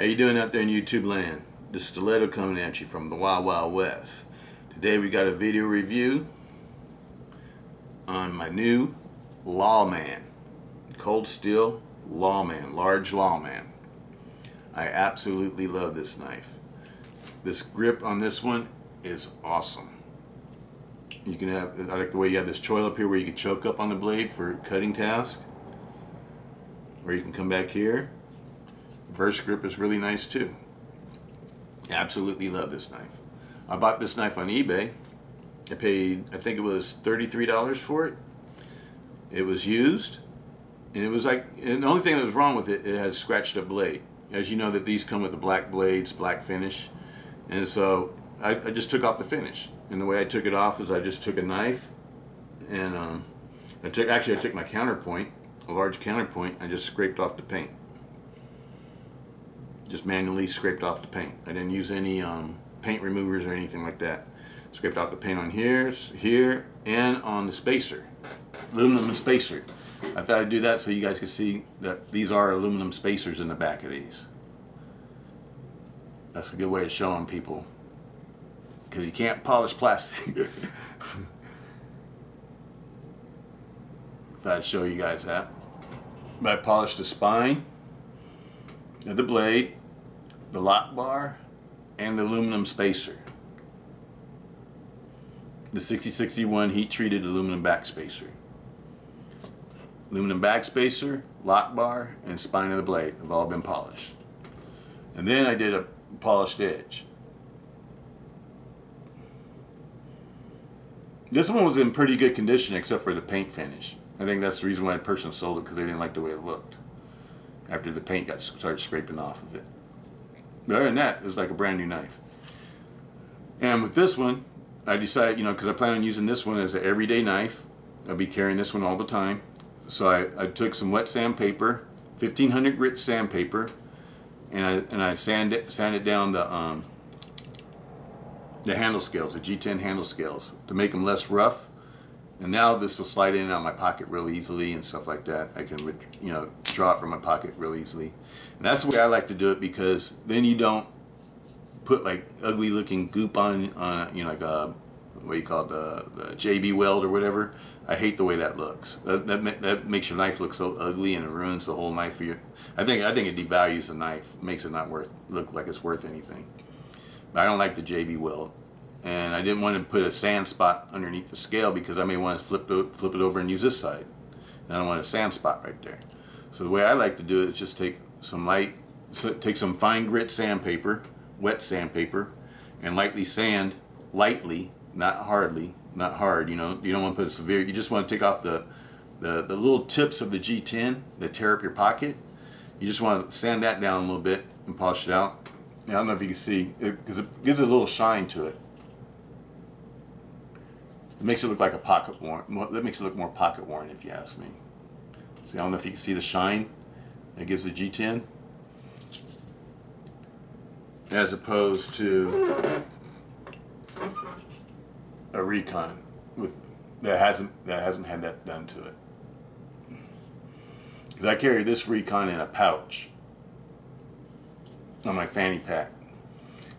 How you doing out there in YouTube land? The Stiletto coming at you from the Wild Wild West. Today we got a video review on my new Lawman. Cold steel Lawman, large Lawman. I absolutely love this knife. This grip on this one is awesome. You can have, I like the way you have this choil up here where you can choke up on the blade for cutting task. Or you can come back here. Verse grip is really nice too. Absolutely love this knife. I bought this knife on eBay. I paid, I think it was $33 for it. It was used, and it was like, and the only thing that was wrong with it, it had scratched up blade. As you know that these come with the black blades, black finish, and so I just took off the finish. And the way I took it off is I just took a knife, and I took my counterpoint, a large counterpoint, I just scraped off the paint. Just manually scraped off the paint. I didn't use any paint removers or anything like that. Scraped off the paint on here, and on the spacer, aluminum spacer. I thought I'd do that so you guys could see that these are aluminum spacers in the back of these. That's a good way of showing people, because you can't polish plastic. Thought I'd show you guys that. But I polished the spine of the blade, the lock bar, and the aluminum spacer. The 6061 heat treated aluminum back spacer. Aluminum back spacer, lock bar, and spine of the blade have all been polished. And then I did a polished edge. This one was in pretty good condition except for the paint finish. I think that's the reason why the person sold it, because they didn't like the way it looked after the paint started scraping off of it. But other than that, it was like a brand new knife. And with this one, I decided, because I plan on using this one as an everyday knife. I'll be carrying this one all the time. So I took some wet sandpaper, 1500 grit sandpaper, and I sanded down the handle scales, the G10 handle scales, to make them less rough. And now this will slide in and out of my pocket real easily and stuff like that. I can, draw it from my pocket real easily. And that's the way I like to do it, because then you don't put like ugly looking goop on, like a, what you call it, the JB weld or whatever. I hate the way that looks. That makes your knife look so ugly, and it ruins the whole knife for you. I think it devalues the knife, makes it not look like it's worth anything. But I don't like the JB weld. And I didn't want to put a sand spot underneath the scale, because I may want to flip it over and use this side. And I don't want a sand spot right there. So the way I like to do it is just take some fine grit sandpaper, wet sandpaper, and lightly sand, not hardly, not hard. You don't want to put a severe. You just want to take off the little tips of the G10 that tear up your pocket. You just want to sand that down a little bit and polish it out. I don't know if you can see it, because it gives it a little shine to it. It makes it look like a pocket worn. That makes it look more pocket worn, if you ask me. See, I don't know if you can see the shine it gives the G10, as opposed to a Recon that hasn't had that done to it. Because I carry this Recon in a pouch on my fanny pack,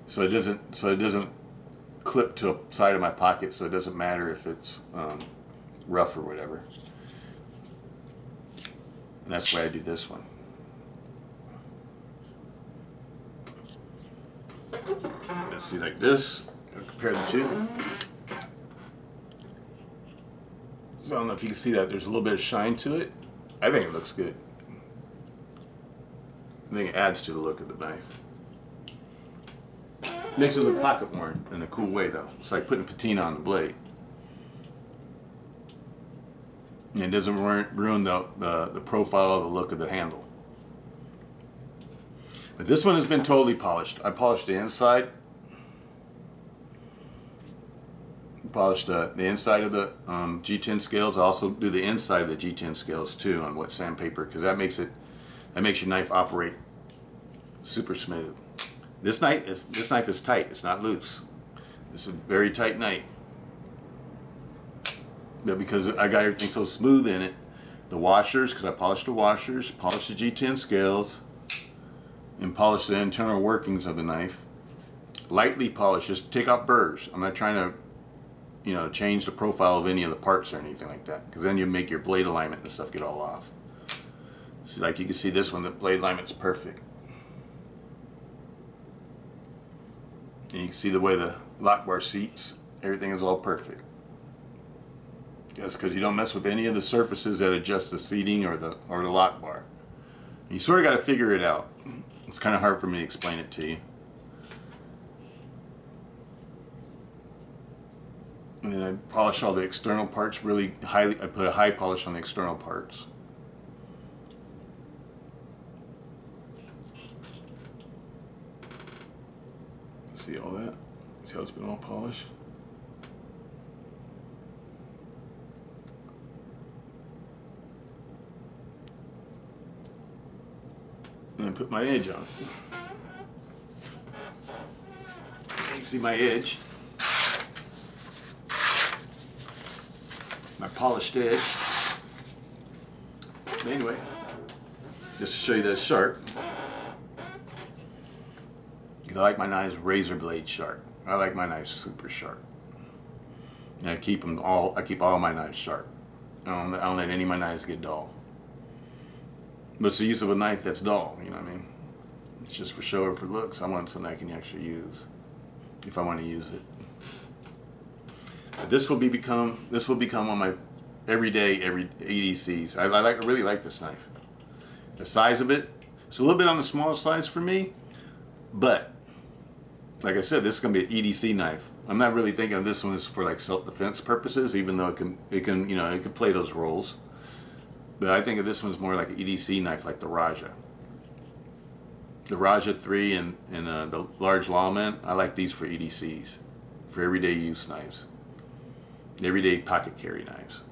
so it doesn't clip to a side of my pocket, so it doesn't matter if it's rough or whatever. And that's why I do this one. Let's see, like this. I'll compare the two. So I don't know if you can see that. There's a little bit of shine to it. I think it looks good. I think it adds to the look of the knife. Makes it look pocket worn in a cool way, though. It's like putting patina on the blade. And it doesn't ruin the profile or the look of the handle. But this one has been totally polished. I polished the inside. Polished the inside of the G10 scales. I also do the inside of the G10 scales too on wet sandpaper, because that makes your knife operate super smooth. This knife is tight. It's not loose. It's a very tight knife. But because I got everything so smooth in it, the washers, because I polished the washers, polished the G10 scales, and polish the internal workings of the knife. Lightly polish, just take off burrs. I'm not trying to, you know, change the profile of any of the parts or anything like that, because then you make your blade alignment and stuff get all off. See, like you can see this one, the blade alignment is perfect. And you can see the way the lock bar seats, everything is all perfect. That's because you don't mess with any of the surfaces that adjust the seating or the lock bar. You sort of got to figure it out. It's kind of hard for me to explain it to you. And then I polish all the external parts really highly. I put a high polish on the external parts. See all that? See how it's been all polished? And then put my edge on. You can see my edge. My polished edge. But anyway, just to show you that it's sharp. Because I like my knives razor blade sharp. I like my knives super sharp. And I keep all my knives sharp. I don't let any of my knives get dull. What's the use of a knife that's dull? You know what I mean? It's just for show or for looks. I want something I can actually use if I want to use it. But this will become one of my every EDCs. I really like this knife. The size of it, it's a little bit on the small size for me, but like I said, this is gonna be an EDC knife. I'm not really thinking of this one as for like self-defense purposes, even though it can you know, it could play those roles. But I think of this one's more like an EDC knife, like the Raja. The Raja 3 and the large Lawman, I like these for EDCs, for everyday use knives. Everyday pocket carry knives.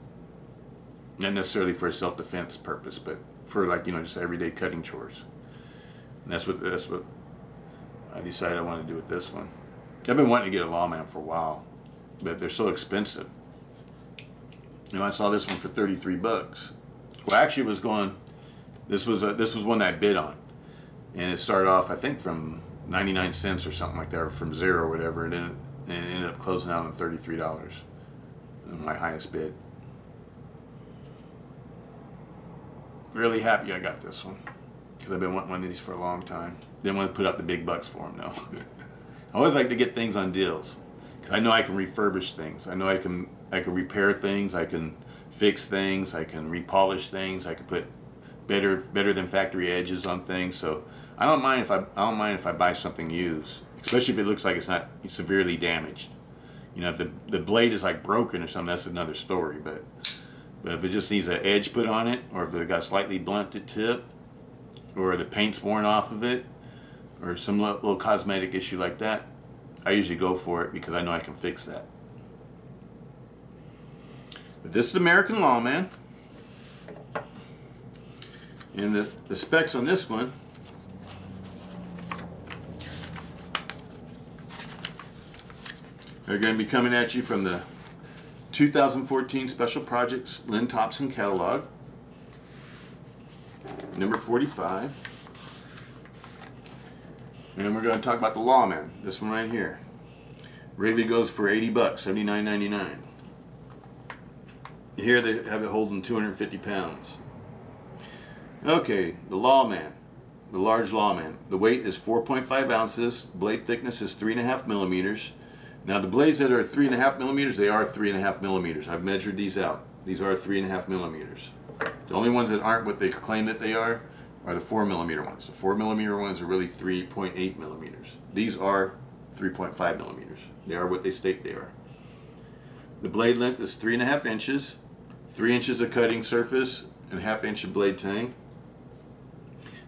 Not necessarily for a self-defense purpose, but for like, you know, just everyday cutting chores. And that's what I decided I wanted to do with this one. I've been wanting to get a Lawman for a while, but they're so expensive. You know, I saw this one for 33 bucks. Well, actually, it was going. This was one that I bid on, and it started off I think from 99 cents or something like that, or from zero or whatever, and then it ended up closing out on $33. My highest bid. Really happy I got this one, because I've been wanting one of these for a long time. Didn't want to put up the big bucks for them though. I always like to get things on deals, because I know I can refurbish things. I know I can repair things. I can fix things. I can repolish things. I can put better than factory edges on things. So I don't mind if I buy something used, especially if it looks like it's not severely damaged. You know, if the blade is like broken or something, that's another story. But if it just needs an edge put on it, or if it got a slightly blunted tip, or the paint's worn off of it, or some little cosmetic issue like that, I usually go for it because I know I can fix that. But this is the American Lawman, and the specs on this one. They're going to be coming at you from the 2014 Special Projects Lynn Thompson catalog, number 45. And we're going to talk about the Lawman, this one right here. Regularly goes for 80 bucks, $79.99. Here they have it holding 250 pounds. Okay, the Lawman, the large Lawman. The weight is 4.5 ounces, blade thickness is 3.5 millimeters. Now the blades that are 3.5 millimeters, they are 3.5 millimeters. I've measured these out. These are 3.5 millimeters. The only ones that aren't what they claim that they are the 4 millimeter ones. The 4 millimeter ones are really 3.8 millimeters. These are 3.5 millimeters. They are what they state they are. The blade length is 3.5 inches, 3 inches of cutting surface, and 1/2 inch of blade tang.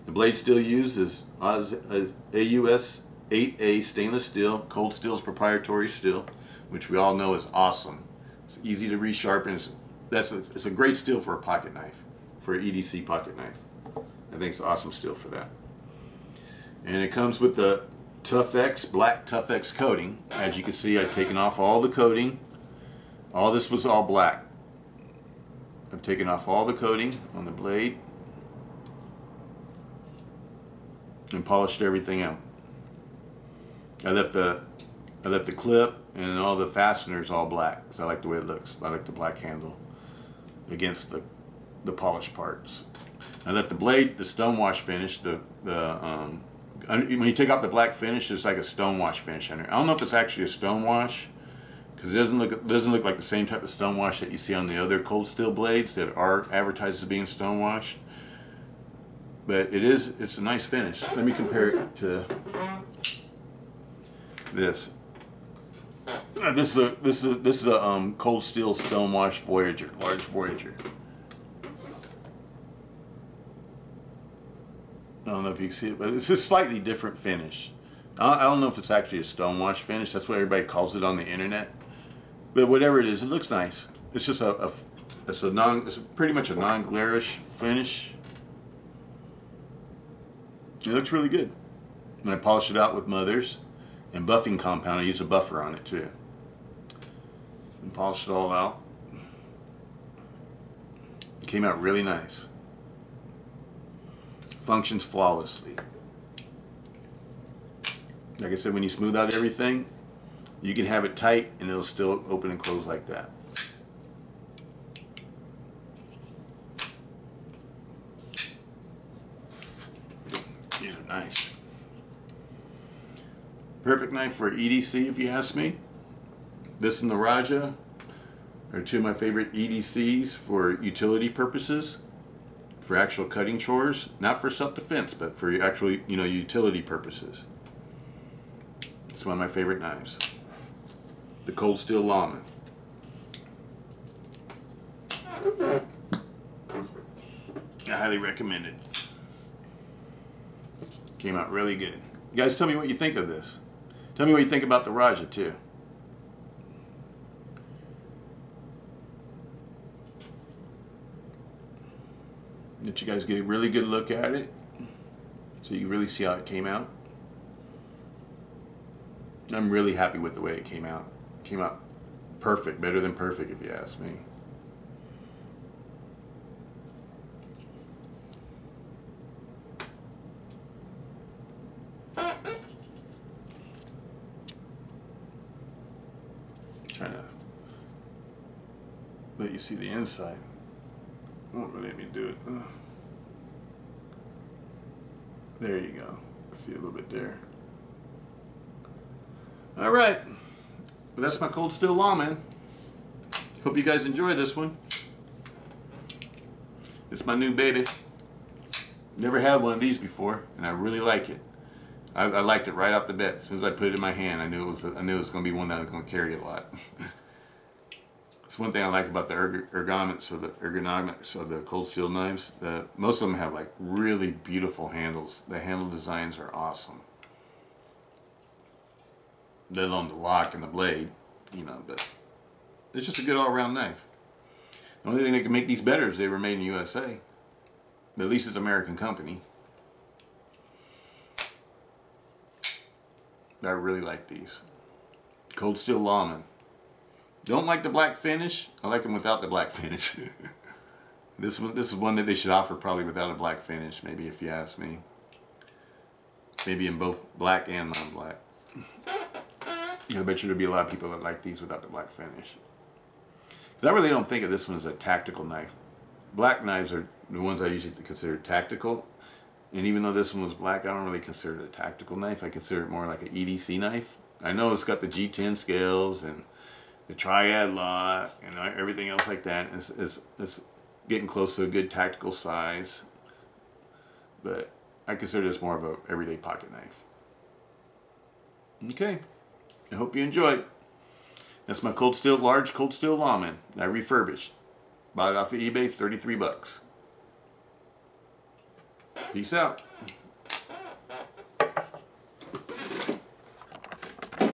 The blade steel used is AUS 8A stainless steel. Cold Steel's proprietary steel, which we all know is awesome. It's easy to resharpen. It's a great steel for a pocket knife, for an EDC pocket knife. I think it's an awesome steel for that. And it comes with the black Tough X coating. As you can see, I've taken off all the coating. All this was all black. I've taken off all the coating on the blade. and polished everything out. I left the clip and all the fasteners all black because I like the way it looks. I like the black handle against the polished parts. I let the blade, the stonewash finish, when you take off the black finish, it's like a stonewash finish under. I don't know if it's actually a stonewash because it doesn't look like the same type of stonewash that you see on the other cold steel blades that are advertised as being stonewashed. But it's a nice finish. Let me compare it to this. This is a cold steel stonewash Voyager, large Voyager. I don't know if you can see it, but it's a slightly different finish. I don't know if it's actually a stonewash finish. That's what everybody calls it on the internet. But whatever it is, it looks nice. It's just it's pretty much a non-glarish finish. It looks really good. And I polished it out with Mothers and buffing compound. I used a buffer on it too. And polished it all out. It came out really nice. Functions flawlessly. Like I said, when you smooth out everything, you can have it tight and it'll still open and close like that. These are nice. Perfect knife for EDC if you ask me. This and the Raja are two of my favorite EDCs for utility purposes. For actual cutting chores, not for self-defense, but for actual, utility purposes. It's one of my favorite knives. The Cold Steel Lawman. I highly recommend it. Came out really good. You guys tell me what you think of this. Tell me what you think about the Raja too. Let you guys get a really good look at it so you really see how it came out. I'm really happy with the way it came out. It came out perfect, better than perfect if you ask me. Trying to let you see the inside. Won't let me do it. There you go. See a little bit there. All right. Well, that's my Cold Steel Lawman. Hope you guys enjoy this one. It's my new baby. Never had one of these before, and I really like it. I liked it right off the bat. As soon as I put it in my hand, I knew it was going to be one that I was going to carry a lot. It's one thing I like about the ergonomics of the cold steel knives. Most of them have like really beautiful handles. The handle designs are awesome. Let alone the lock and the blade, but it's just a good all-around knife. The only thing that can make these better is they were made in the USA. But at least it's an American company. I really like these. Cold Steel Lawman. Don't like the black finish. I like them without the black finish. This is one that they should offer probably without a black finish, maybe if you ask me. Maybe in both black and non-black. I bet you there'll be a lot of people that like these without the black finish. Because I really don't think of this one as a tactical knife. Black knives are the ones I usually consider tactical. And even though this one was black, I don't really consider it a tactical knife. I consider it more like an EDC knife. I know it's got the G10 scales and the triad lock and everything else like that. It's getting close to a good tactical size. But I consider this more of an everyday pocket knife. Okay. I hope you enjoyed. That's my large Cold Steel Lawman. I refurbished. Bought it off of eBay, $33. Peace out.